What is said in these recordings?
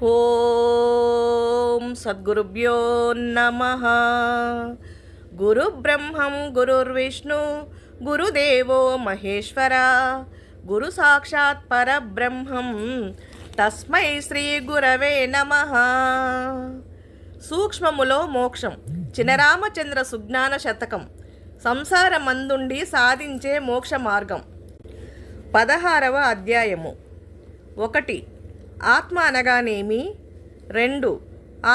ఓం సద్గురుభ్యో నమః. గురు బ్రహ్మం గురుర్విష్ణు గురుదేవో మహేశ్వర గురు సాక్షాత్ పరబ్రహ్మం తస్మై శ్రీ గురవే నమః. సూక్ష్మములో మోక్షం. చినరామచంద్ర సుజ్ఞాన శతకం. సంసారమందుండి సాధించే మోక్ష మార్గం. 16వ అధ్యాయము. 1. ఆత్మ అనగానేమి. 2.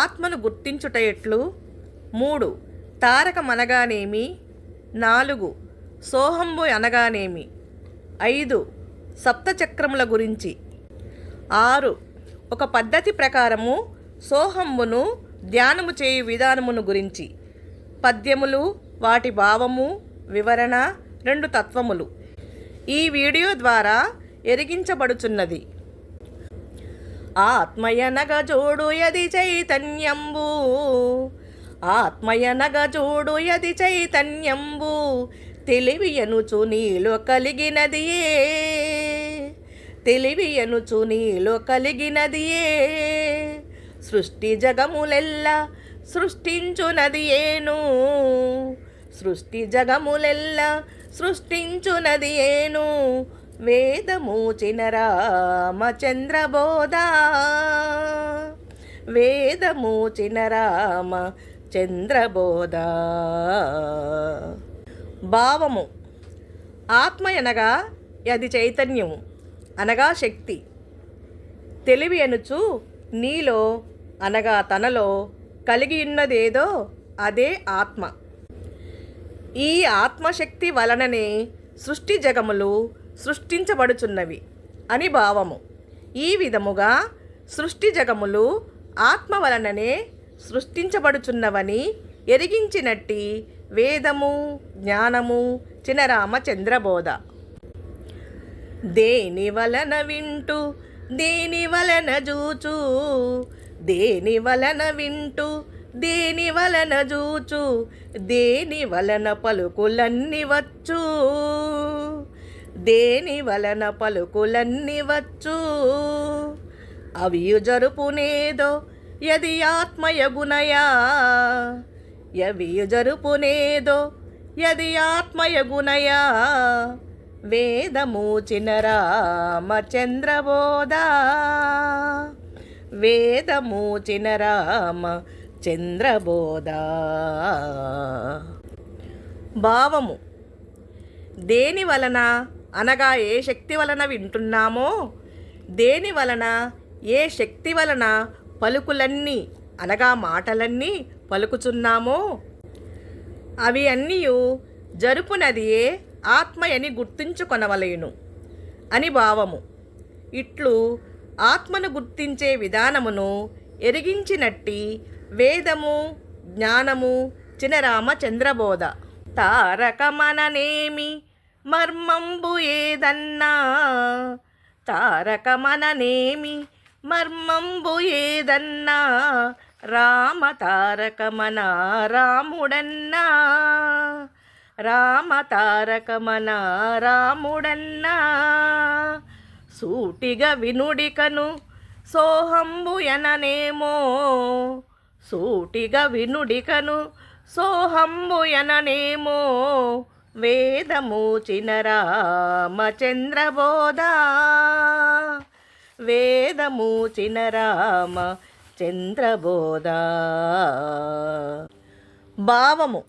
ఆత్మను గుర్తించుట ఎట్లు. 3. తారకమనగానేమి. 4. సోహంబు అనగానేమి. 5. సప్తచక్రముల గురించి. 6. ఒక పద్ధతి ప్రకారము సోహంబును ధ్యానము చేయు విధానమును గురించి. పద్యములు, వాటి భావము, వివరణ, 2 తత్వములు ఈ వీడియో ద్వారా ఎరిగించబడుచున్నది. ఆత్మయనగ జోడు యది చైతన్యంబు, ఆత్మయనగ జోడు యది చైతన్యంబు, తెలివియనుచు నీలో కలిగినదియే, తెలివియనుచు నీలో కలిగినదియే, సృష్టి జగములెల్ల సృష్టించునది ఏను, సృష్టి జగములెల్ల సృష్టించునది ఏను, వేదము చినరామచంద్ర బోధ, వేదము చినరామచంద్ర బోధ. భావము. ఆత్మ అనగా అది చైతన్యము అనగా శక్తి. తెలివి అనుచు నీలో అనగా తనలో కలిగి ఉన్నదేదో అదే ఆత్మ. ఈ ఆత్మశక్తి వలననే సృష్టి జగములు సృష్టించబడుచున్నవి అని భావము. ఈ విధముగా సృష్టి జగములు ఆత్మ వలననే సృష్టించబడుచున్నవని ఎరిగించినట్టి వేదము, జ్ఞానము చినరామచంద్రబోధ. దేని వలన వింటూ దేని వలన జూచు, దేని వలన వింటూ దేని వలన జూచు, దేని వలన పలుకులన్నీ వచ్చు, దేని వలన పలుకులన్నీ వచ్చు, అవియు జరుపునేదో యది ఆత్మయగునయా, యవియు జరుపునేదో యది ఆత్మయగునయా, వేదము చినరామచంద్ర బోధ, వేదము చినరామ చంద్రబోధ. భావము. దేని వలన అనగా ఏ శక్తి వలన వింటున్నామో, దేని వలన ఏ శక్తి వలన పలుకులన్నీ అనగా మాటలన్నీ పలుకుచున్నామో, అవి అన్నీయు జరుపునదియే ఆత్మయని గుర్తించుకొనవలయును అని భావము. ఇట్లు ఆత్మను గుర్తించే విధానమును ఎరిగించినట్టి వేదము, జ్ఞానము చినరామచంద్రబోధ. తారకమననేమి మర్మంబు ఏదన్నా, తారకమననేమి మర్మంబు ఏదన్నా, రామ తారకమన రాముడన్నా, రామ తారకమన రాముడన్నా, సూటిగా వినుడికను సోహంబు ఎననేమో, సూటిగా వినుడికను సోహంబు ఎననేమో, వేదము చినరామచంద్ర బోధ, వేదము చినరామచంద్ర బోధ. భావము.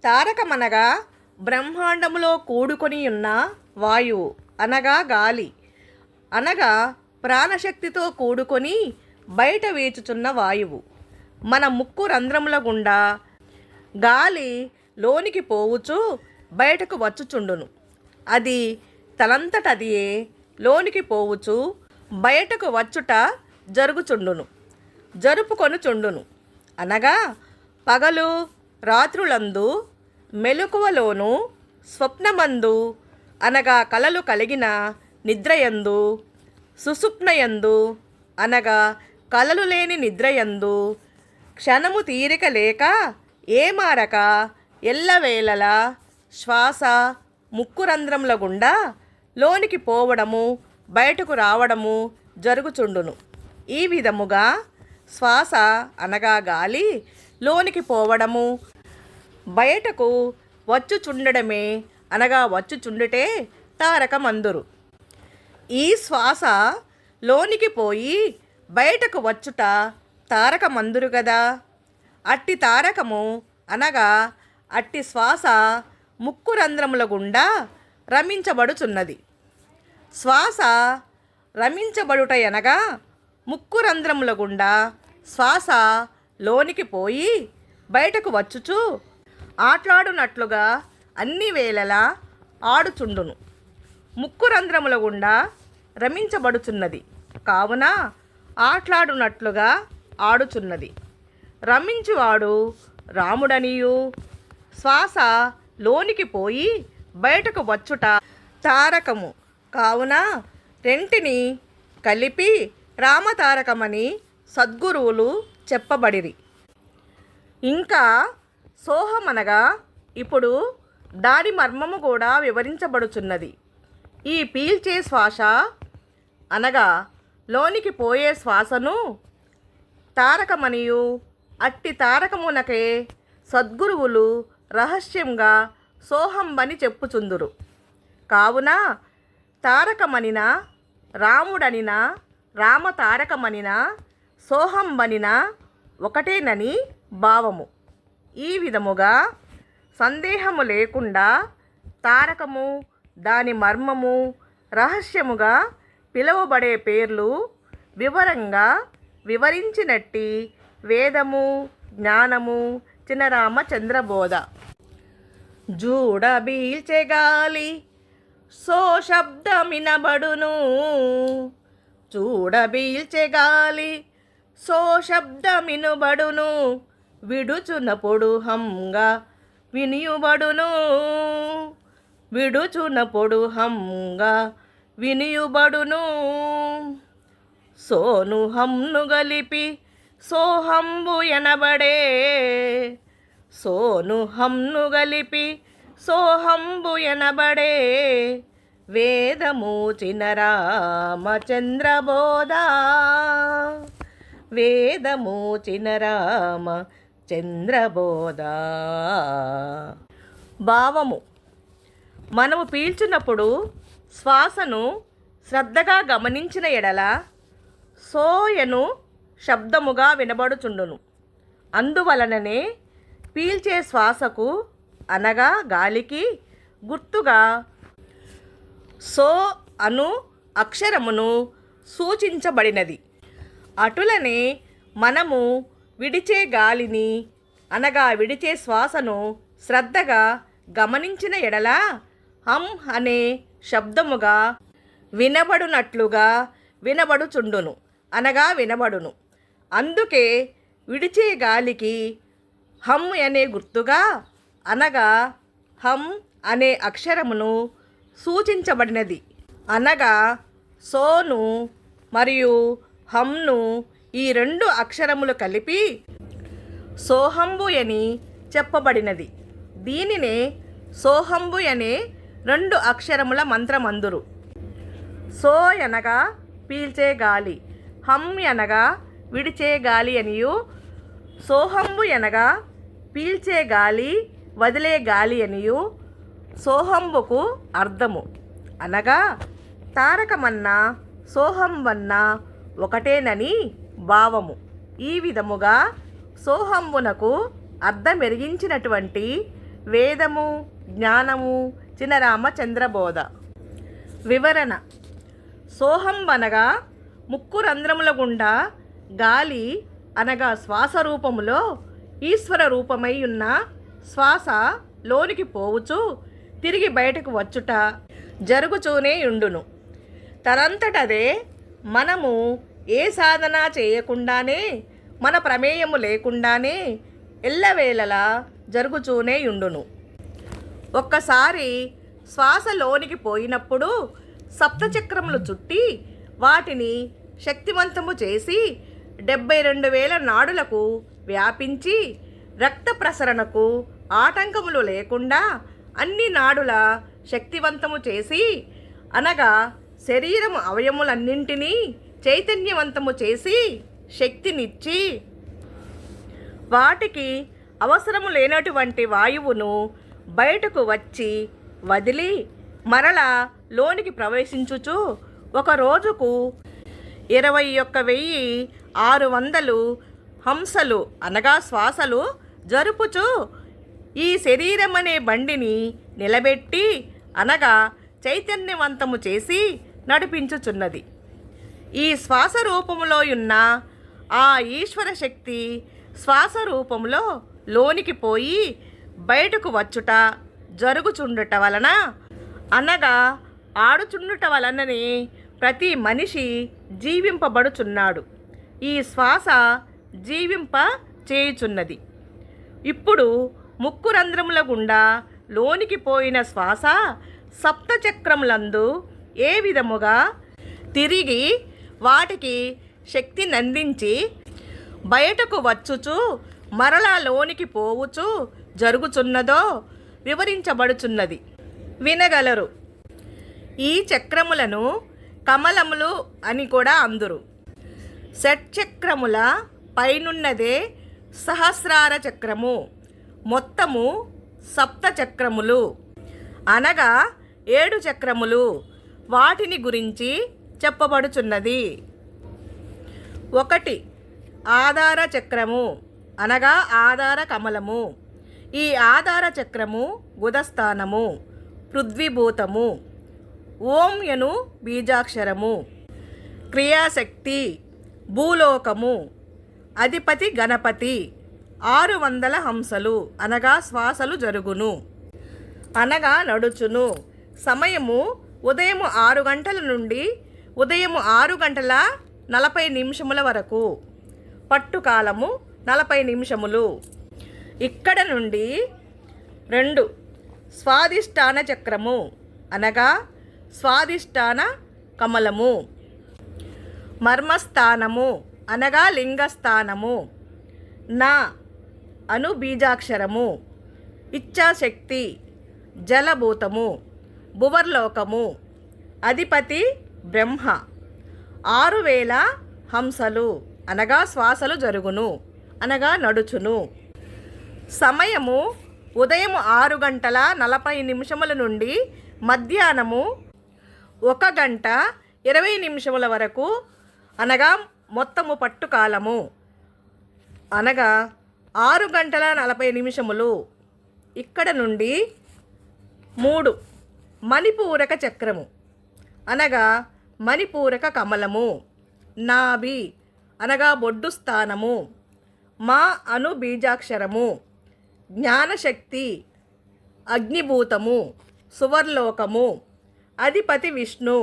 తారకమనగా బ్రహ్మాండములో కూడుకొని ఉన్న వాయువు అనగా గాలి అనగా ప్రాణశక్తితో కూడుకొని బయట వీచుచున్న వాయువు. మన ముక్కు రంధ్రముల గుండా గాలి లోనికి పోవుచు బయటకు వచ్చుచుండును. అది తనంతటదియే లోనికి పోవుచు బయటకు వచ్చుట జరుగుచుండును, జరుపుకొనుచుండును. అనగా పగలు రాత్రులందు, మెలకువలోను, స్వప్నమందు అనగా కలలు కలిగిన నిద్రయందు, సుషుప్నయందు అనగా కలలు లేని నిద్రయందు, క్షణము తీరిక లేక ఏమారక ఎల్లవేళలా శ్వాస ముక్కురంధ్రముల గుండా లోనికి పోవడము బయటకు రావడము జరుగుచుండును. ఈ విధముగా శ్వాస అనగా గాలి లోనికి పోవడము, బయటకు వచ్చుచుండడమే అనగా వచ్చుచుండుటే తారకమందురు. ఈ శ్వాస లోనికి పోయి బయటకు వచ్చుట తారకమందురు గదా. అట్టి తారకము అనగా అట్టి శ్వాస ముక్కు రంధ్రముల గుండా రమించబడుచున్నది. శ్వాస రమించబడుట అనగా ముక్కు రంధ్రముల గుండా శ్వాస లోనికి పోయి బయటకు వచ్చుచు ఆట్లాడునట్లుగా అన్ని వేళలా ఆడుచుండును. ముక్కు రంధ్రముల గుండా రమించబడుచున్నది కావున ఆట్లాడునట్లుగా ఆడుచున్నది. రమించువాడు రాముడనియు, శ్వాస లోనికి పోయి బయటకు వచ్చుట తారకము కావున రెంటిని కలిపి రామతారకమని సద్గురువులు చెప్పబడిరి. ఇంకా సోహమనగా ఇప్పుడు దాని మర్మము కూడా వివరించబడుచున్నది. ఈ పీల్చే శ్వాస అనగా లోనికి పోయే శ్వాసను తారకమనియు, అట్టి తారకమునకే సద్గురువులు రహస్యంగా సోహంబని చెప్పుచుందురు. కావున తారకమనిన రాముడనిన రామతారకమనిన సోహంబనిన ఒకటేనని భావము. ఈ విధముగా సందేహము లేకుండా తారకము, దాని మర్మము, రహస్యముగా పిలువబడే పేర్లు వివరంగా వివరించినట్టి వేదము, జ్ఞానము చినరామచంద్రబోధ. జూడబీల్చె గాలి సో శబ్దమినబడును, చూడబీల్చె గాలి సో శబ్దమినుబడును, విడుచునప్పుడు హంగా వినియుబడును, విడుచునప్పుడు హంగా వినియుబడును. సోను హంను గలిపి సోహంబు ఎనబడే, సోను హంను గలిపి సోహంబు ఎనబడే, వేదము చినరామచంద్రబోధ, వేదము చినరామచంద్రబోధ. భావము: మనము పీల్చున్నప్పుడు శ్వాసను శ్రద్ధగా గమనించిన ఎడల సోయను శబ్దముగా వినబడుచుండును. అందువలననే పీల్చే శ్వాసకు అనగా గాలికి గుర్తుగా సో అను అక్షరమును సూచించబడినది. అటులనే మనము విడిచే గాలిని అనగా విడిచే శ్వాసను శ్రద్ధగా గమనించిన ఎడల హం అనే శబ్దముగా వినబడునట్లుగా వినబడుచుండును అనగా వినబడును. అందుకే విడిచే గాలికి హం అనే గుర్తుగా అనగా హం అనే అక్షరమును సూచించబడినది. అనగా సోను మరియు హంను ఈ రెండు అక్షరములు కలిపి సోహంబు అని చెప్పబడినది. దీనినే సోహంబు అనే రెండు అక్షరముల మంత్రమందురు. సో అనగా పీల్చే గాలి, హం అనగా విడిచే గాలి అనియు, సోహంబు అనగా పీల్చే గాలి వదిలే గాలి అనియు సోహంబుకు అర్థము. అనగా తారకమన్నా సోహంబన్నా ఒకటేనని భావము. ఈ విధముగా సోహంబునకు అర్థమెరిగించినటువంటి వేదము, జ్ఞానము చినరామచంద్రబోధ. వివరణ: సోహంబనగా ముక్కు రంధ్రముల గుండా గాలి అనగా శ్వాస రూపములో ఈశ్వర రూపమై ఉన్న శ్వాస లోనికి పోవుచు తిరిగి బయటకు వచ్చుట జరుగుచూనే ఉండును. తనంతటదే మనము ఏ సాధన చేయకుండానే, మన ప్రమేయము లేకుండానే ఎల్లవేళలా జరుగుచూనే ఉండును. ఒక్కసారి శ్వాస లోనికి పోయినప్పుడు సప్తచక్రములు చుట్టి వాటిని శక్తివంతము చేసి 72,000 నాడులకు వ్యాపించి రక్త ప్రసరణకు ఆటంకములు లేకుండా అన్ని నాడుల శక్తివంతము చేసి అనగా శరీరము అవయములన్నింటినీ చైతన్యవంతము చేసి శక్తినిచ్చి వాటికి అవసరము లేనటువంటి వాయువును బయటకు వచ్చి వదిలి మరలా లోనికి ప్రవేశించుచు ఒక రోజుకు 21,600 హంసలు అనగా శ్వాసలు జరుపుచు ఈ శరీరమనే బండిని నిలబెట్టి అనగా చైతన్యవంతము చేసి నడిపించుచున్నది. ఈ శ్వాస రూపంలో ఉన్న ఆ ఈశ్వర శక్తి శ్వాస రూపంలో లోనికి పోయి బయటకు వచ్చుట జరుగుచుండుట వలన అనగా ఆడుచుండుట వలననే ప్రతి మనిషి జీవింపబడుచున్నాడు. ఈ శ్వాస జీవింప చేయుచున్నది. ఇప్పుడు ముక్కు రంధ్రముల గుండా లోనికి పోయిన శ్వాస సప్తచక్రములందు ఏ విధముగా తిరిగి వాటికి శక్తిని అందించి బయటకు వచ్చుచు మరలా లోనికి పోవుచు జరుగుచున్నదో వివరించబడుచున్నది. వినగలరు. ఈ చక్రములను కమలములు అని కూడా అందురు. షట్చక్రముల పైనున్నదే సహస్రార చక్రము. మొత్తము సప్తచక్రములు అనగా 7 చక్రములు. వాటిని గురించి చెప్పబడుచున్నది. 1 ఆధార చక్రము అనగా ఆధార కమలము. ఈ ఆధార చక్రము గుదస్థానము, పృథ్వీభూతము. ఓం యను బీజాక్షరము. క్రియాశక్తి భూలోకము. అధిపతి గణపతి. 600 హంసలు అనగా శ్వాసలు జరుగును అనగా నడుచును. సమయము ఉదయం 6 గంటల నుండి ఉదయం 6:40 వరకు. పట్టుకాలము 40 నిమిషములు. ఇక్కడ నుండి 2 స్వాదిష్టాన చక్రము అనగా స్వాదిష్టాన కమలము. మర్మస్థానము అనగా లింగస్థానము. నా అను బీజాక్షరము. ఇచ్ఛాశక్తి జలభూతము. భువర్లోకము. అధిపతి బ్రహ్మ. 6,000 హంసలు అనగా శ్వాసలు జరుగును అనగా నడుచును. సమయము ఉదయం 6:40 నుండి మధ్యాహ్నము 1:20 వరకు అనగా మొత్తము పట్టుకాలము అనగా 6:40. ఇక్కడ నుండి 3 మణిపూరక చక్రము అనగా మణిపూరక కమలము. నాభి అనగా బొడ్డు స్థానము. మా అను బీజాక్షరము. జ్ఞానశక్తి అగ్నిభూతము. సువర్లోకము. అధిపతి విష్ణు.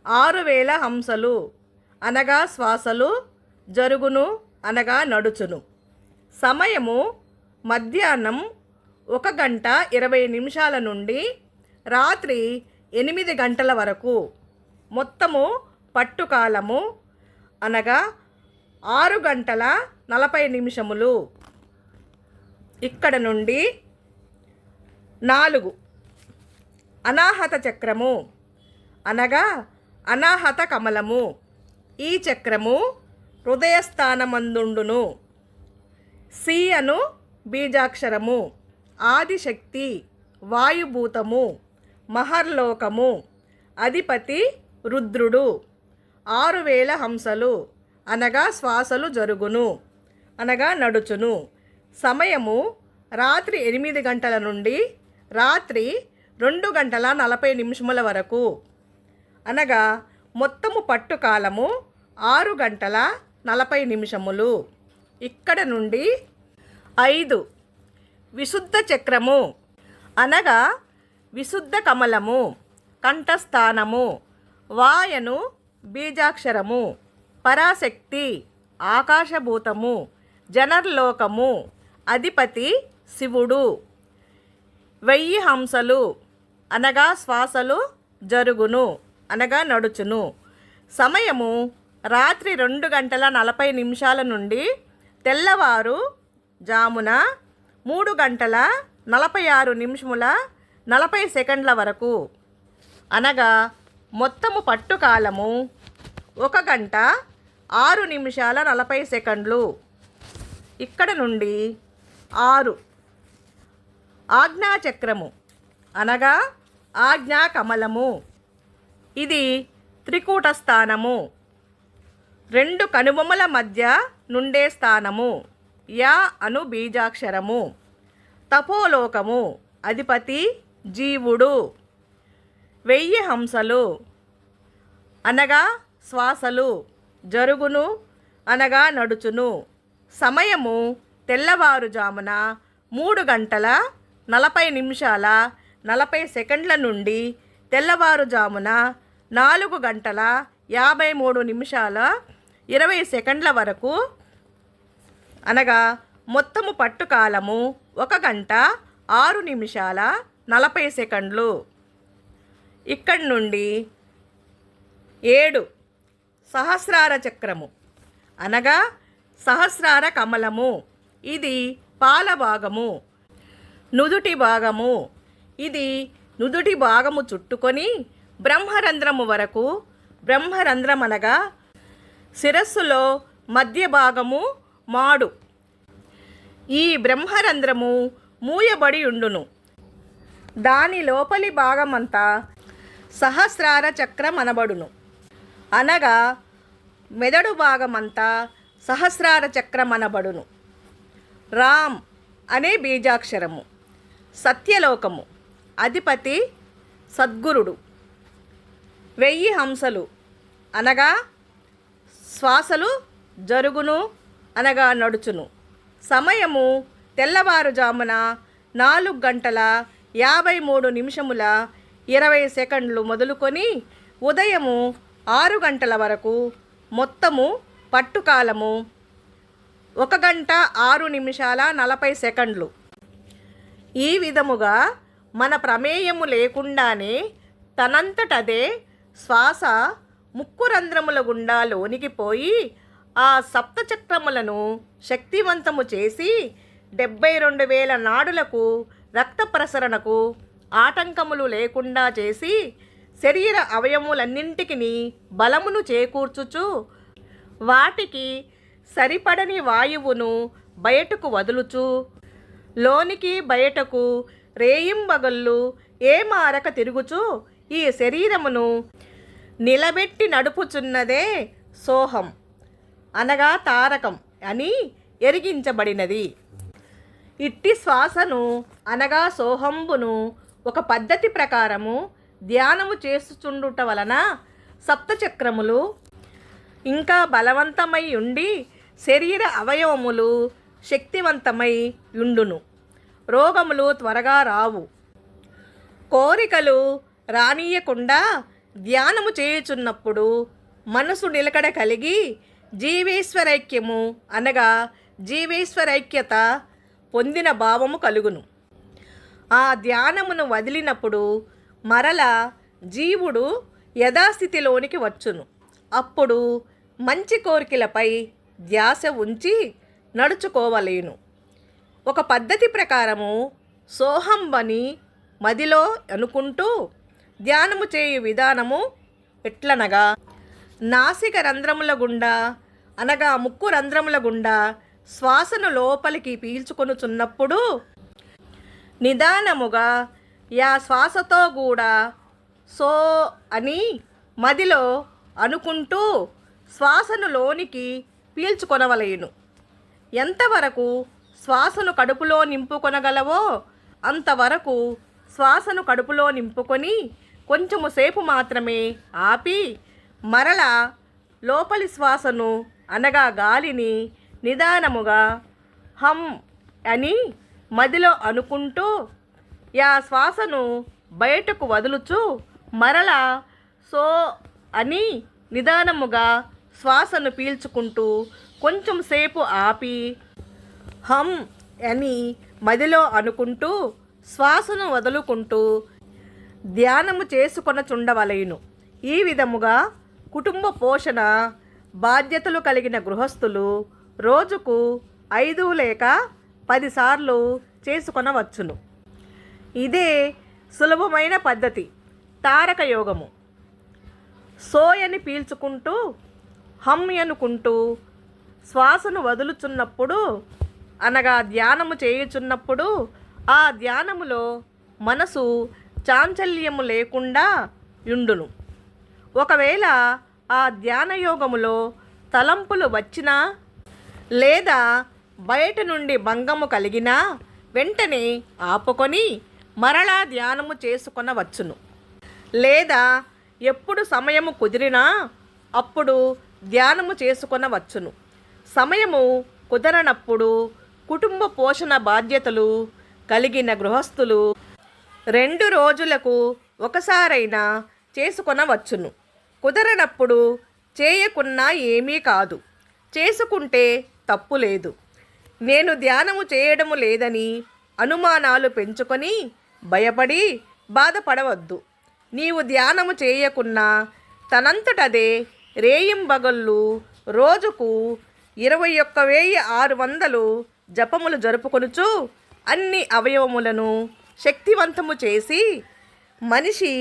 6,000 హంసలు అనగా శ్వాసలు జరుగును అనగా నడుచును. సమయము మధ్యాహ్నం 1:20 నుండి రాత్రి 8 గంటల వరకు. మొత్తము పట్టుకాలము అనగా 6:40. ఇక్కడ నుండి 4 అనాహత చక్రము అనగా అనాహత కమలము. ఈ చక్రము హృదయస్థానమందుండును. సి అను బీజాక్షరము. ఆదిశక్తి వాయుభూతము. మహర్లోకము. అధిపతి రుద్రుడు. 6,000 హంసలు అనగా శ్వాసలు జరుగును అనగా నడుచును. సమయము రాత్రి 8 గంటల నుండి రాత్రి 2:40 వరకు అనగా మొత్తము పట్టుకాలము 6:40. ఇక్కడ నుండి 5 విశుద్ధ చక్రము అనగా విశుద్ధ కమలము. కంఠస్థానము. వాయను బీజాక్షరము. పరాశక్తి ఆకాశభూతము. జనర్లోకము. అధిపతి శివుడు. 1000 హంసలు అనగా శ్వాసలు జరుగును అనగా నడుచును. సమయము రాత్రి 2:40 నుండి తెల్లవారు జామున 3:46 వరకు అనగా మొత్తము పట్టుకాలము 1 గంట 6 నిమిషాల 40 సెకండ్లు. ఇక్కడ నుండి 6 ఆజ్ఞాచక్రము అనగా ఆజ్ఞా కమలము. ఇది త్రికూట స్థానము. 2 కనుబొమ్మల మధ్య నుండే స్థానము. యా అను బీజాక్షరము. తపోలోకము అధిపతి జీవుడు. 1000 హంసలు అనగా శ్వాసలు. జరుగును అనగా నడుచును. సమయము తెల్లవారుజామున 3 గంటల 40 నిమిషాల 40 సెకండ్ల నుండి తెల్లవారుజామున 4 గంటల 53 నిమిషాల 20 సెకండ్ల వరకు అనగా మొత్తము పట్టుకాలము 1 గంట 6 నిమిషాల 40 సెకండ్లు. ఇక్కడి నుండి 7 సహస్రార చక్రము అనగా సహస్రార కమలము. ఇది పాల భాగము, నుదుటి భాగము. ఇది నుదుటి భాగము చుట్టుకొని బ్రహ్మరంధ్రము వరకు. బ్రహ్మరంధ్రం అనగా శిరస్సులో మధ్య భాగము మాడు. ఈ బ్రహ్మరంధ్రము మూయబడి ఉండును. దాని లోపలి భాగమంతా సహస్రార చక్రం అనబడును. అనగా మెదడు భాగమంతా సహస్రార చక్రం అనబడును. రామ్ అనే బీజాక్షరము. సత్యలోకము అధిపతి సద్గురుడు. 1000 హంసలు అనగా శ్వాసలు. జరుగును అనగా నడుచును. సమయము తెల్లవారుజామున 4 గంటల 53 నిమిషముల 20 సెకండ్లు మొదలుకొని ఉదయము 6 గంటల వరకు. మొత్తము పట్టుకాలము 1 గంట 6 నిమిషాల 40 సెకండ్లు. ఈ విధముగా మన ప్రమేయము లేకుండానే తనంతటదే శ్వాస ముక్కు రంధ్రముల గుండా లోనికి పోయి ఆ సప్తచక్రములను శక్తివంతము చేసి 72,000 నాడులకు రక్త ప్రసరణకు ఆటంకములు లేకుండా చేసి శరీర అవయములన్నింటికి బలమును చేకూర్చుచు వాటికి సరిపడని వాయువును బయటకు వదులుచు లోనికి బయటకు రేయింబగళ్ళు ఏమారక తిరుగుచు ఈ శరీరమును నిలబెట్టి నడుపుచున్నదే సోహం అనగా తారకం అని ఎరిగించబడినది. ఇట్టి శ్వాసను అనగా సోహంబును ఒక పద్ధతి ప్రకారము ధ్యానము చేస్తుచుండుట వలన సప్తచక్రములు ఇంకా బలవంతమై ఉండి శరీర అవయవములు శక్తివంతమై ఉండును. రోగములు త్వరగా రావు. కోరికలు రానియకుండా ధ్యానము చేయుచున్నప్పుడు మనసు నిలకడ కలిగి జీవేశ్వరైక్యము అనగా జీవేశ్వరైక్యత పొందిన భావము కలుగును. ఆ ధ్యానమును వదిలినప్పుడు మరల జీవుడు యథాస్థితిలోనికి వచ్చును. అప్పుడు మంచి కోరికలపై ధ్యాస ఉంచి నడుచుకోవలేను. ఒక పద్ధతి ప్రకారము సోహంబని మదిలో అనుకుంటూ ధ్యానము చేయు విధానము ఎట్లనగా నాసిక రంధ్రముల గుండా అనగా ముక్కు రంధ్రముల గుండా శ్వాసను లోపలికి పీల్చుకొనుచున్నప్పుడు నిదానముగా యా శ్వాసతో కూడా సో అని మదిలో అనుకుంటూ శ్వాసను లోనికి పీల్చుకొనవలేను. ఎంతవరకు శ్వాసను కడుపులో నింపుకొనగలవో అంతవరకు శ్వాసను కడుపులో నింపుకొని కొంచెము సేపు మాత్రమే ఆపి మరల లోపలి శ్వాసను అనగా గాలిని నిదానముగా హమ్ అని మదిలో అనుకుంటూ యా శ్వాసను బయటకు వదులుచు మరల సో అని నిదానముగా శ్వాసను పీల్చుకుంటూ కొంచెం సేపు ఆపి హమ్ అని మదిలో అనుకుంటూ శ్వాసను వదులుకుంటూ ధ్యానము చేసుకొనచుండవలెను. ఈ విధముగా కుటుంబ పోషణ బాధ్యతలు కలిగిన గృహస్థులు రోజుకు 5 లేక 10 సార్లు చేసుకొనవచ్చును. ఇదే సులభమైన పద్ధతి తారక యోగము. సోయని పీల్చుకుంటూ హమ్ అనుకుంటూ శ్వాసను వదులుచున్నప్పుడు అనగా ధ్యానము చేయుచున్నప్పుడు ఆ ధ్యానములో మనసు చాంచల్యము లేకుండా యుండును. ఒకవేళ ఆ ధ్యానయోగములో తలంపులు వచ్చినా లేదా బయట నుండి భంగము కలిగినా వెంటనే ఆపుకొని మరలా ధ్యానము చేసుకొనవచ్చును. లేదా ఎప్పుడు సమయము కుదిరినా అప్పుడు ధ్యానము చేసుకొనవచ్చును. సమయము కుదరనప్పుడు కుటుంబ పోషణ బాధ్యతలు కలిగిన గృహస్థులు 2 రోజులకు ఒకసారైనా చేసుకొనవచ్చును. కుదరనప్పుడు చేయకున్నా ఏమీ కాదు, చేసుకుంటే తప్పు లేదు. నేను ధ్యానము చేయడము లేదని అనుమానాలు పెంచుకొని భయపడి బాధపడవద్దు. నీవు ధ్యానము చేయకున్నా తనంతటదే రేయింబగళ్ళు రోజుకు 21,600 జపములు జరుపుకొనుచు అన్ని అవయవములను శక్తివంతము చేసి మనిషి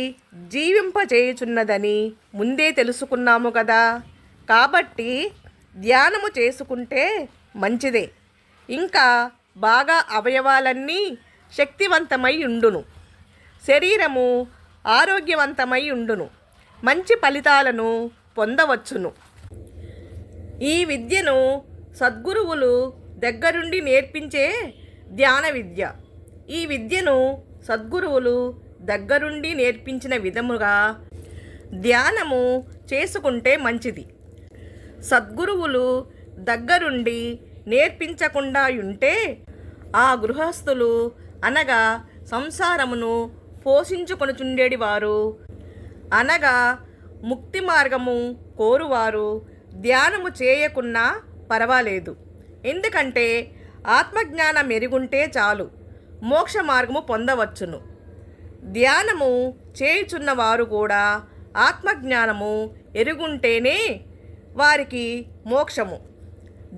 జీవింపచేయుచున్నదని ముందే తెలుసుకున్నాము కదా. కాబట్టి ధ్యానము చేసుకుంటే మంచిదే. ఇంకా బాగా అవయవాలన్నీ శక్తివంతమై ఉండును, శరీరము ఆరోగ్యవంతమై ఉండును, మంచి ఫలితాలను పొందవచ్చును. ఈ విద్యను సద్గురువులు దగ్గరుండి నేర్పించే ధ్యాన విద్య. ఈ విద్యను సద్గురువులు దగ్గరుండి నేర్పించిన విధముగా ధ్యానము చేసుకుంటే మంచిది. సద్గురువులు దగ్గరుండి నేర్పించకుండా ఉంటే ఆ గృహస్థులు అనగా సంసారమును పోషించుకొనుచుండేడి వారు అనగా ముక్తి మార్గము కోరువారు ధ్యానము చేయకున్నా పర్వాలేదు. ఎందుకంటే ఆత్మజ్ఞానం ఎరుగుంటే చాలు, మోక్ష మార్గము పొందవచ్చును. ధ్యానము చేయుచున్నవారు కూడా ఆత్మజ్ఞానము ఎరుగుంటేనే వారికి మోక్షము.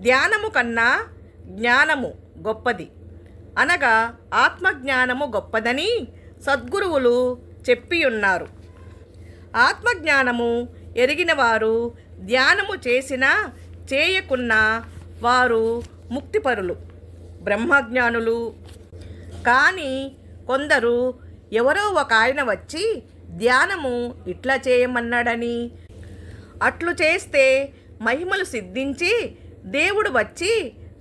ధ్యానము కన్నా జ్ఞానము గొప్పది అనగా ఆత్మజ్ఞానము గొప్పదని సద్గురువులు చెప్పి ఉన్నారు. ఆత్మజ్ఞానము ఎరిగిన వారు ధ్యానము చేసినా చేయకున్నా వారు ముక్తిపరులు, బ్రహ్మజ్ఞానులు. కానీ కొందరు ఎవరో ఒక ఆయన వచ్చి ధ్యానము ఇట్లా చేయమన్నాడని, అట్లు చేస్తే మహిమలు సిద్ధించి దేవుడు వచ్చి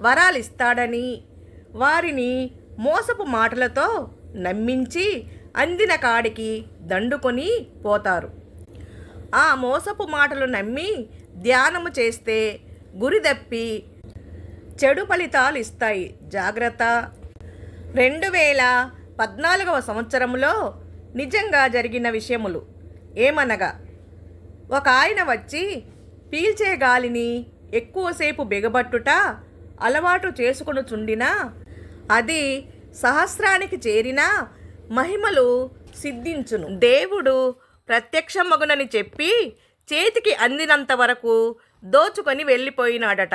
వరాలిస్తాడని వారిని మోసపు మాటలతో నమ్మించి అందిన కాడికి దండుకొని పోతారు. ఆ మోసపు మాటలు నమ్మి ధ్యానము చేస్తే గురి తప్పి చెడు ఫలితాలు ఇస్తాయి. జాగ్రత్త. 2014వ సంవత్సరంలో నిజంగా జరిగిన విషయములు ఏమనగా, ఒక ఆయన వచ్చి పీల్చే గాలిని ఎక్కువసేపు బిగబట్టుట అలవాటు చేసుకొనుచుండినా అది సహస్రానికి చేరినా మహిమలు సిద్ధించును. దేవుడు ప్రత్యక్షమగునని చెప్పి చేతికి అందినంత వరకు దోచుకొని వెళ్ళిపోయినాడట.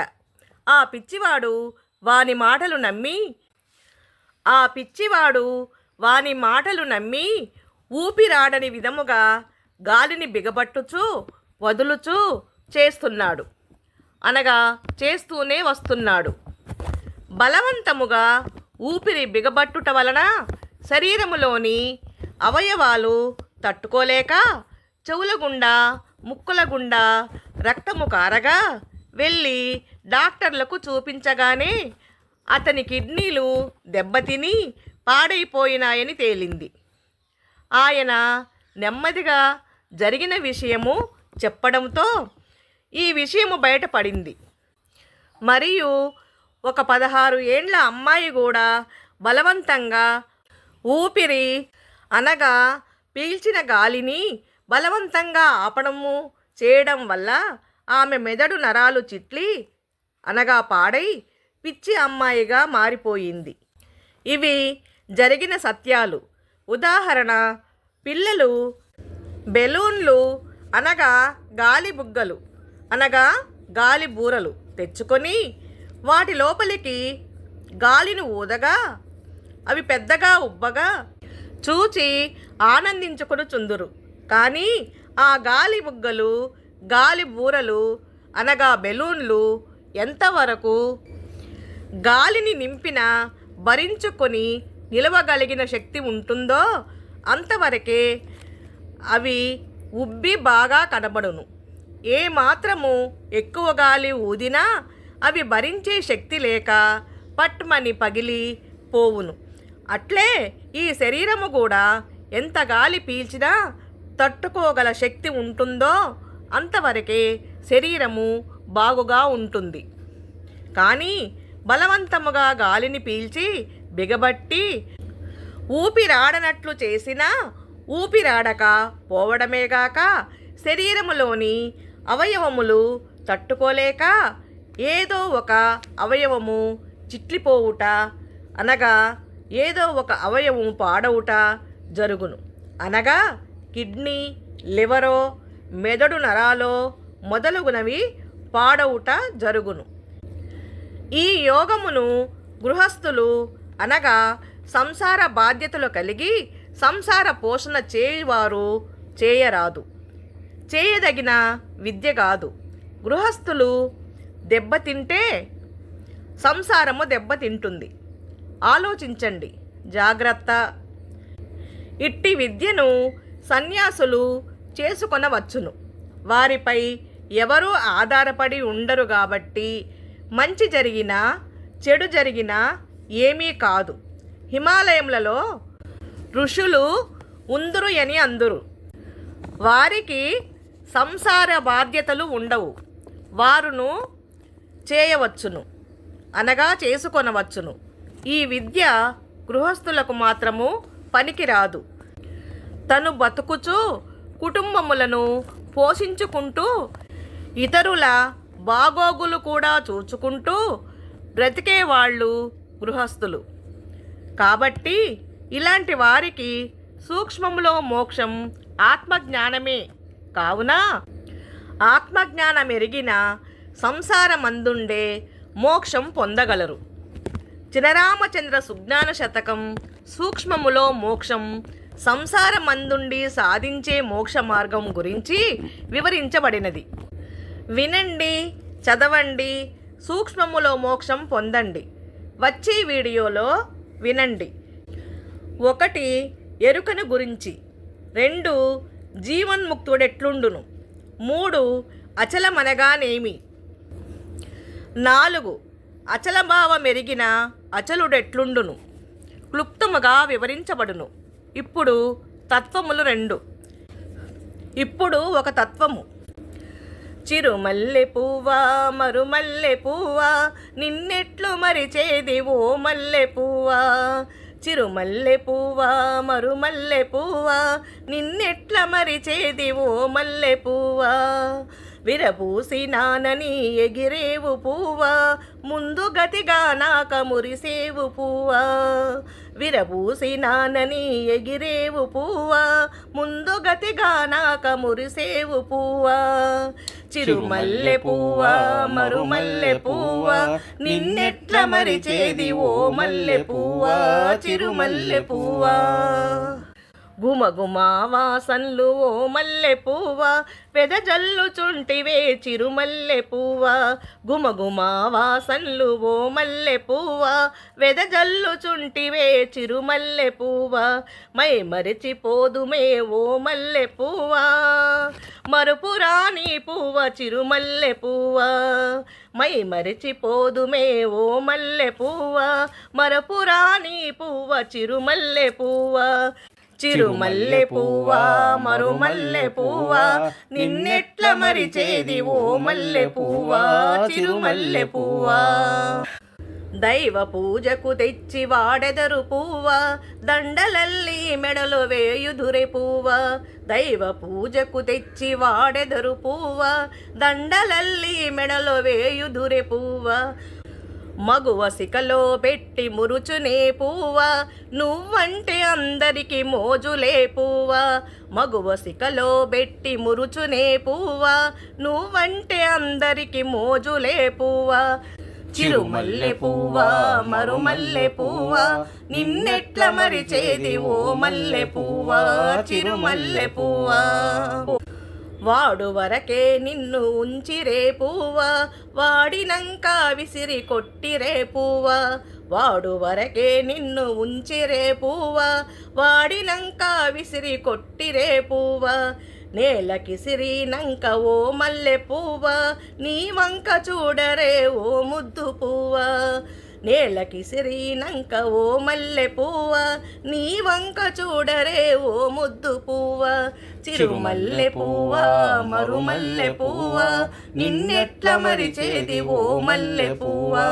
ఆ పిచ్చివాడు వాని మాటలు నమ్మి ఊపిరాడని విధముగా గాలిని బిగబట్టుచు వదులుచు చేస్తున్నాడు, అనగా చేస్తూనే వస్తున్నాడు. బలవంతముగా ఊపిరి బిగబట్టుట వలన శరీరములోని అవయవాలు తట్టుకోలేక చెవుల గుండా ముక్కుల గుండా రక్తము కారగా వెళ్ళి డాక్టర్లకు చూపించగానే అతని కిడ్నీలు దెబ్బతిని పాడైపోయినాయని తేలింది. ఆయన నెమ్మదిగా జరిగిన విషయము చెప్పడంతో ఈ విషయము బయటపడింది. మరియు ఒక 16 ఏండ్ల అమ్మాయి కూడా బలవంతంగా ఊపిరి అనగా పీల్చిన గాలిని బలవంతంగా ఆపడము చేయడం వల్ల ఆమె మెదడు నరాలు చిట్లి అనగా పాడై పిచ్చి అమ్మాయిగా మారిపోయింది. ఇవి జరిగిన సత్యాలు. ఉదాహరణ, పిల్లలు బెలూన్లు అనగా గాలి బుగ్గలు అనగా గాలి బూరలు తెచ్చుకొని వాటి లోపలికి గాలిని ఊదగా అవి పెద్దగా ఉబ్బగా చూచి ఆనందించుకొనుచుందురు. కానీ ఆ గాలి బుగ్గలు, గాలి బూరలు అనగా బెలూన్లు ఎంతవరకు గాలిని నింపిన భరించుకొని నిలవగలిగిన శక్తి ఉంటుందో అంతవరకే అవి ఉబ్బి బాగా కనబడును. ఏ మాత్రము ఎక్కువ గాలి ఊదినా అవి భరించే శక్తి లేక పట్మని పగిలి పోవును. అట్లే ఈ శరీరము కూడా ఎంత గాలి పీల్చినా తట్టుకోగల శక్తి ఉంటుందో అంతవరకే శరీరము బాగుగా ఉంటుంది. కానీ బలవంతముగా గాలిని పీల్చి బిగబట్టి ఊపిరాడనట్లు చేసినా ఊపిరాడక పోవడమేగాక శరీరములోని అవయవములు తట్టుకోలేక ఏదో ఒక అవయవము చిట్లిపోవుట అనగా ఏదో ఒక అవయవము పాడవుట జరుగును. అనగా కిడ్నీ, లివరో, మెదడు నరాలో మొదలుగునవి పాడవుట జరుగును. ఈ యోగమును గృహస్థులు అనగా సంసార బాధ్యతలు కలిగి సంసార పోషణ చేయువారు చేయరాదు, చేయదగిన విద్య కాదు. గృహస్థులు దెబ్బతింటే సంసారము దెబ్బతింటుంది. ఆలోచించండి, జాగ్రత్త. ఇట్టి విద్యను సన్యాసులు చేసుకొనవచ్చును. వారిపై ఎవరూ ఆధారపడి ఉండరు కాబట్టి మంచి జరిగినా చెడు జరిగినా ఏమీ కాదు. హిమాలయములలో ఋషులు ఉందురు అని అందురు. వారికి సంసార బాధ్యతలు ఉండవు. వారును చేయవచ్చును అనగా చేసుకొనవచ్చును. ఈ విద్య గృహస్థులకు మాత్రము పనికిరాదు. తను బతుకుచూ కుటుంబములను పోషించుకుంటూ ఇతరుల బాగోగులు కూడా చూచుకుంటూ బ్రతికేవాళ్ళు గృహస్థులు. కాబట్టి ఇలాంటి వారికి సూక్ష్మములో మోక్షం ఆత్మజ్ఞానమే. కావున ఆత్మజ్ఞానం ఎరిగిన సంసారమందుండే మోక్షం పొందగలరు. చినరామచంద్ర సుజ్ఞాన శతకం సూక్ష్మములో మోక్షం సంసారమందుండి సాధించే మోక్ష మార్గం గురించి వివరించబడినది. వినండి, చదవండి, సూక్ష్మములో మోక్షం పొందండి. వచ్చే వీడియోలో వినండి. 1 ఎరుకను గురించి, 2 జీవన్ముక్తుడెట్లుండును, 3 అచలమనగానేమి, 4 అచలభావమెరిగిన అచలుడెట్లుండును క్లుప్తముగా వివరించబడును. ఇప్పుడు తత్వములు 2. ఇప్పుడు ఒక తత్వము. చిరుమల్లె పువ్వా మరుమల్లె పువ్వా నిన్నెట్లు మరిచేది ఓ మల్లె పువ్వా, చిరుమల్లె పువ్వా మరుమల్లె పువ్వా నిన్నెట్ల మరిచేది ఓ మల్లె పువ్వా, విరబూసి నానని ఎగిరేవు పువ్వా ముందు గతిగా నాక మురిసేవు పువ్వా, విరబూసి నానని ఎగిరేవు పువ్వా ముందు గతిగా నాక మురిసేవు పువ్వా, చిరుమల్లె పువ్వా మరుమల్లె పువ్వా నిన్నెట్ల మరిచేది ఓ మల్లె పువ్వా, చిరుమల్లె పువ్వా, గుమగుమా వాసన్లు ఓ మల్లె పువ్వా వెదజల్లుచుంటివే చిరుమల్లె పువ్వా, గుమగుమా వాసన్లు ఓ మల్లె పువ్వా వెదజల్లుచుంటివే చిరుమల్లె పువ్వా, మై మరిచిపోదుమే ఓ మల్లె పువ్వా మరుపురాని పువ్వ చిరుమల్లె పువ్వా, మై మరిచిపోదుమే ఓ మల్లె పువ్వా మరపురాని పువ్వ చిరుమల్లె పువ్వా, చిరుమల్లె పువ్వా మరుమల్లె పువ్వా నిన్నెట్ల మరిచేది ఓ మల్లె పువ్వా, చిరుమల్లె పువ్వా, దైవ పూజకు తెచ్చి వాడెదరు పువ్వా దండలల్లి మెడలు వేయుదురె పువ్వా, దైవ పూజకు తెచ్చి వాడెదరు పువ్వా దండలల్లి మెడలు వేయుదురె పువ్వా, మగువ సికలో పెట్టి మురుచునే పువ్వా నువ్వంటే అందరికి మోజులే పువ్వా, మగువ సికలో పెట్టి మురుచునే పువ్వా నువ్వంటే అందరికి మోజులే పువ్వా, చిరుమల్లె పువ్వా మరుమల్లె పువ్వా నిన్నెట్ల మరిచేది ఓ మల్లె పువ్వా, చిరుమల్లె పువ్వా, వాడు వరకే నిన్ను ఉంచిరే పువ్వా, వాడినంక విసిరి కొట్టిరే పువ్వా. వాడు వరకే నిన్ను ఉంచిరే పువ్వా, వాడినంక విసిరి కొట్టిరే పువ్వా. నేలకిసిరినంక ఓ మల్లె పువ్వా, నీ వంక చూడరే ఓ ముద్దు పువ్వా. నేలకిసిరినంక ఓ మల్లె పువ్వా, నీ వంక చూడరే ఓ ముద్దు పువ్వా. చిరుమల్లె పువ్వా మరుమల్లె పువ్వా, నిన్నెట్ల మరిచేది ఓ మల్లె పువ్వా,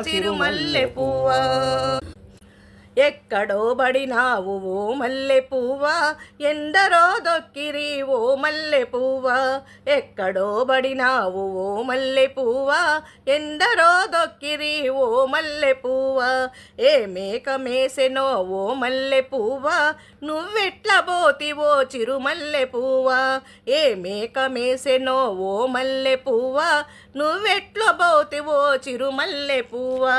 చిరుమల్లె పువ్వా. ఎక్కడో బడినావు ఓ మల్లె పువ్వా, ఎందరో దొక్కిరి ఓ మల్లె పువ్వా. ఎక్కడో బడినావు ఓ మల్లె పువ్వా, ఎందరో దొక్కిరి ఓ మల్లె పువ్వా. ఏ మేక మేసెనో ఓ మల్లె పువ్వా, నువ్వెట్ల పోతివో చిరుమల్లె పువ్వా. ఏ మేక మేసెనో ఓ మల్లె పువ్వా, నువ్వెట్ల పోతివో చిరుమల్లె పువ్వా.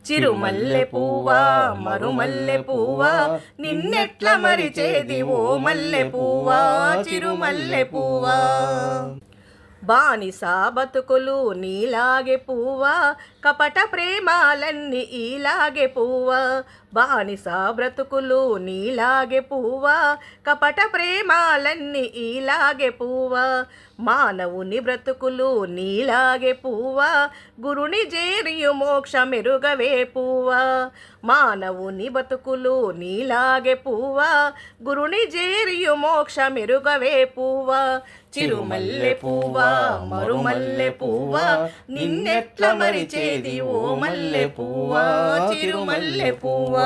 చిరుమల్లె పువ్వా మరుమల్లె పువ్వా, నిన్నెట్ల మరిచేది ఓ మల్లె పువ్వా, చిరుమల్లె పువ్వా. బానిసా బతుకులు నీలాగే పువ్వా, కపట ప్రేమాలన్నీ ఈలాగే పువ్వా. బానిసా బ్రతుకులు నీలాగే పువ్వా, కపట ప్రేమాలన్నీ ఈలాగే పువ్వా. మానవుని బ్రతుకులు నీలాగే పువ్వా, గురుని చేరియు మోక్షమెరుగవే పువ్వా. మానవుని బతుకులు నీలాగే పువ్వా, గురుని చేరియు మోక్షమెరుగవే పువ్వా. చిరుమల్లె పువ్వా మరుమల్లె పువ్వా, నిన్నెట్ల మరిచేది ఓ మల్లె పువ్వా, చిరుమల్లె పువ్వా.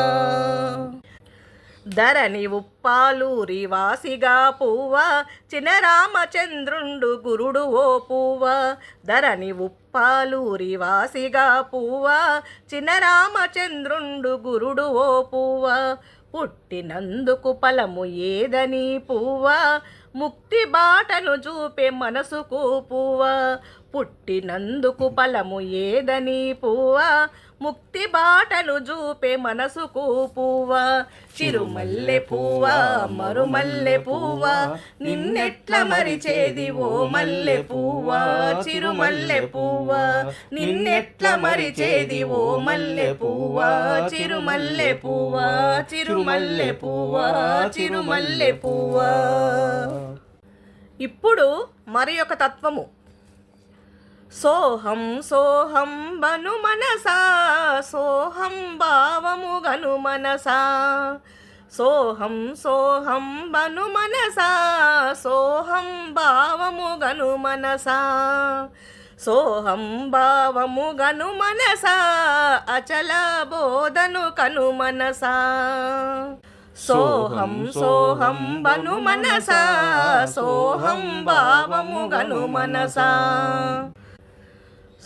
ధరణి ఉప్పాలూరి వాసిగా పువ్వా, చినరామచంద్రుండు గురుడు ఓ పువ్వా. ధరణి ఉప్పాలూరి వాసిగా పువ్వా, చినరామచంద్రుండు గురుడు ఓ పువ్వా. పుట్టినందుకు ఫలము ఏదని పువ్వా, ముక్తి బాటను చూపే మనసుకు పువ్వా. పుట్టినందుకు ఫలము ఏదని పువ్వా, ముక్తి బాటను చూపే మనసుకు పువ్వా. చిరుమల్లె పువ్వా మరుమల్లె పువ్వా, నిన్నెట్ల మరిచేది ఓ మల్లె పువ్వా, చిరుమల్లె పువ్వా. నిన్నెట్ల మరిచేది ఓ మల్లె పువ్వా, చిరుమల్లె పువ్వా, చిరుమల్లె పువ్వా, చిరుమల్లె పువ్వా. ఇప్పుడు మరి ఒక తత్వము. సోహం సోహం బను మనసా, సోహం భావము గను మనసా. సోహం సోహం బను మనసా, సోహం భావము గను మనసా. సోహం భావము గను మనసా, అచల బోధను కను మనసా. సోహం సోహం బను మనసా, సోహం భావము గను మనసా.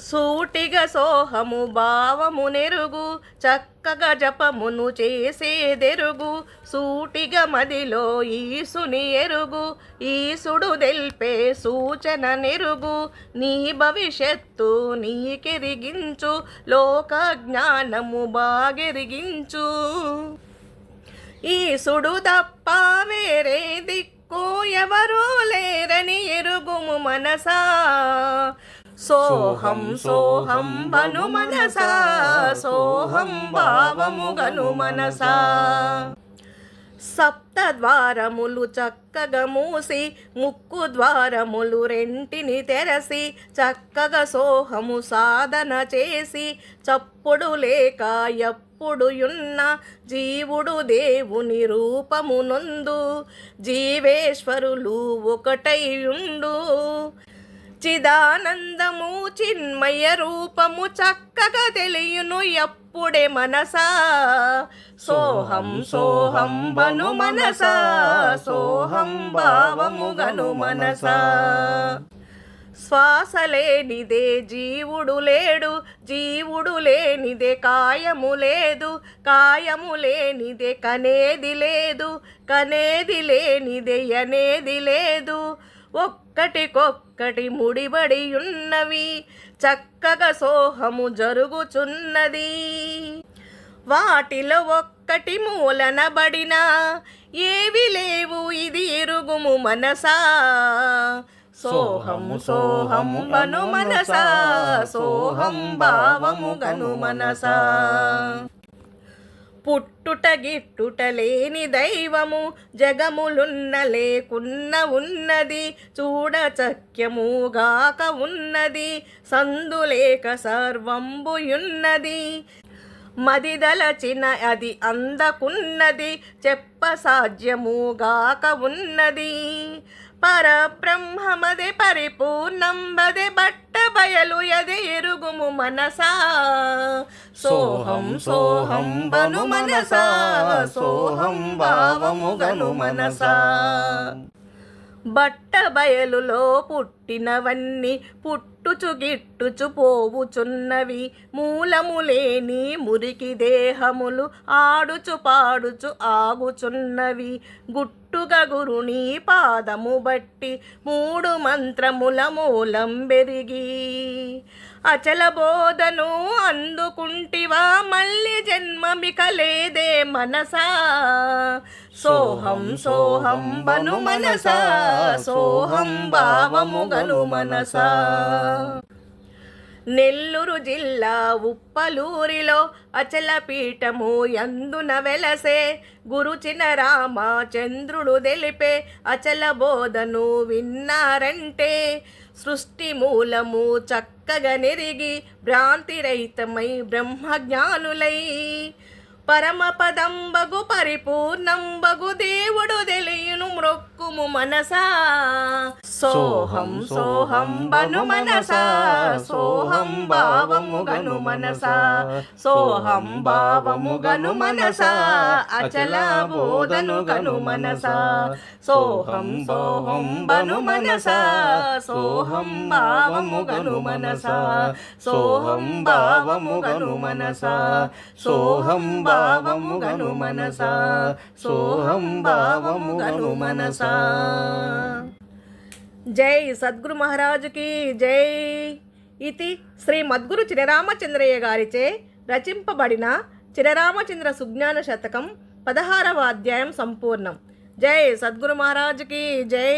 సూటిగా సోహము భావము నెరుగు, చక్కగా జపమును చేసేదెరుగు. సూటిగా మదిలో ఈసుని ఎరుగు, ఈసుడు తెల్పే సూచన నెరుగు. నీ భవిష్యత్తు నీకెరిగించు, లోక జ్ఞానము బాగెరిగించు. ఈసుడు తప్ప వేరే దిక్కు ఎవరూ లేరని ఎరుగుము మనసా. సోహం సోహం బను మనసా, సోహం భావము గను మనసా. సప్తద్వారములు చక్కగా మూసి, ముక్కు ద్వారములు రెంటిని తెరసి, చక్కగా సోహము సాధన చేసి, చప్పుడు లేక ఎప్పుడు యున్న జీవుడు దేవుని రూపము నొందు. జీవేశ్వరులు ఒకటైయుండు, చిదానందము చిన్మయ రూపము చక్కగా తెలియును ఎప్పుడే మనసా. సోహం సోహం బను మనసా, సోహం భావము గను మనసా. శ్వాస లేనిదే జీవుడు లేడు, జీవుడు లేనిదే కాయము లేదు, కాయము లేనిదే కనేది లేదు, కనేది లేనిదే అనేది లేదు. ఒక్కటికొక్కటి ముడిబడి ఉన్నవి, చక్కగా సోహము జరుగుచున్నది. వాటిలో ఒక్కటి మూలనబడినా ఏవి లేవు ఇది ఎరుగుము మనసా. సోహం సోహం బను మనసా సోహం భావము గను మనసా. పుట్టుట గిట్టుట లేని దైవము జగములున్న లేకున్న ఉన్నది, చూడ చక్యముగాక ఉన్నది సందులేక సర్వంబుయున్నది. మదిదలచిన అది అందకున్నది, చెప్ప సాధ్యముగాక ఉన్నది. పరబ్రహ్మమదే పరిపూర్ణంబదే బట్ట బయలు యదే ఎరుగుము మనసా. సోహం సోహం బను మనసా సోహం భావము గను మనసా. బట్ట బయలులో పుట్టినవన్నీ పుట్టుచు గిట్టుచు పోవుచున్నవి, మూలము లేని మురికి దేహములు ఆడుచు పాడుచు ఆగుచున్నవి. గుట్టుగా గురుని పాదము బట్టి మూడు మంత్రముల మూలం బెరిగి, అచల బోధను అందుకుంటివా మళ్ళీ జన్మమిక లేదే మనసా. సోహం సోహం బను మనసా సోహం భావము గను మనసా. నెల్లూరు జిల్లా ఉప్పలూరిలో అచల పీఠము యందున వెలసే, గురుచిన రామచంద్రుడు తెలిపే అచల బోధను విన్నారంటే, సృష్టి మూలము చక్కగా నెరిగి భ్రాంతిరహితమై బ్రహ్మజ్ఞానులై, పరమపదంబగు పరిపూర్ణంబగు దేవుడు తెలియను మ్రొక్కుము మనసా. సోహం సోహం బను మనసా సోహం భావము గను మనసా. సోహం భావము గను మనసా అచల బోధను గను మనసా. సోహం సోహం బను మనసా సోహం భావము గను మనసా. సోహం భావము గను మనసా సోహం భావము గను మనసా. సోహం భావము గను మనసా. జై సద్గురు మహారాజుకి జై. ఇది శ్రీ మద్గురు చినరామచంద్రయ్య గారిచే రచింపబడిన చినరామచంద్ర సుజ్ఞాన శతకం 16వ అధ్యాయం సంపూర్ణం. జై సద్గురు మహారాజుకి జై.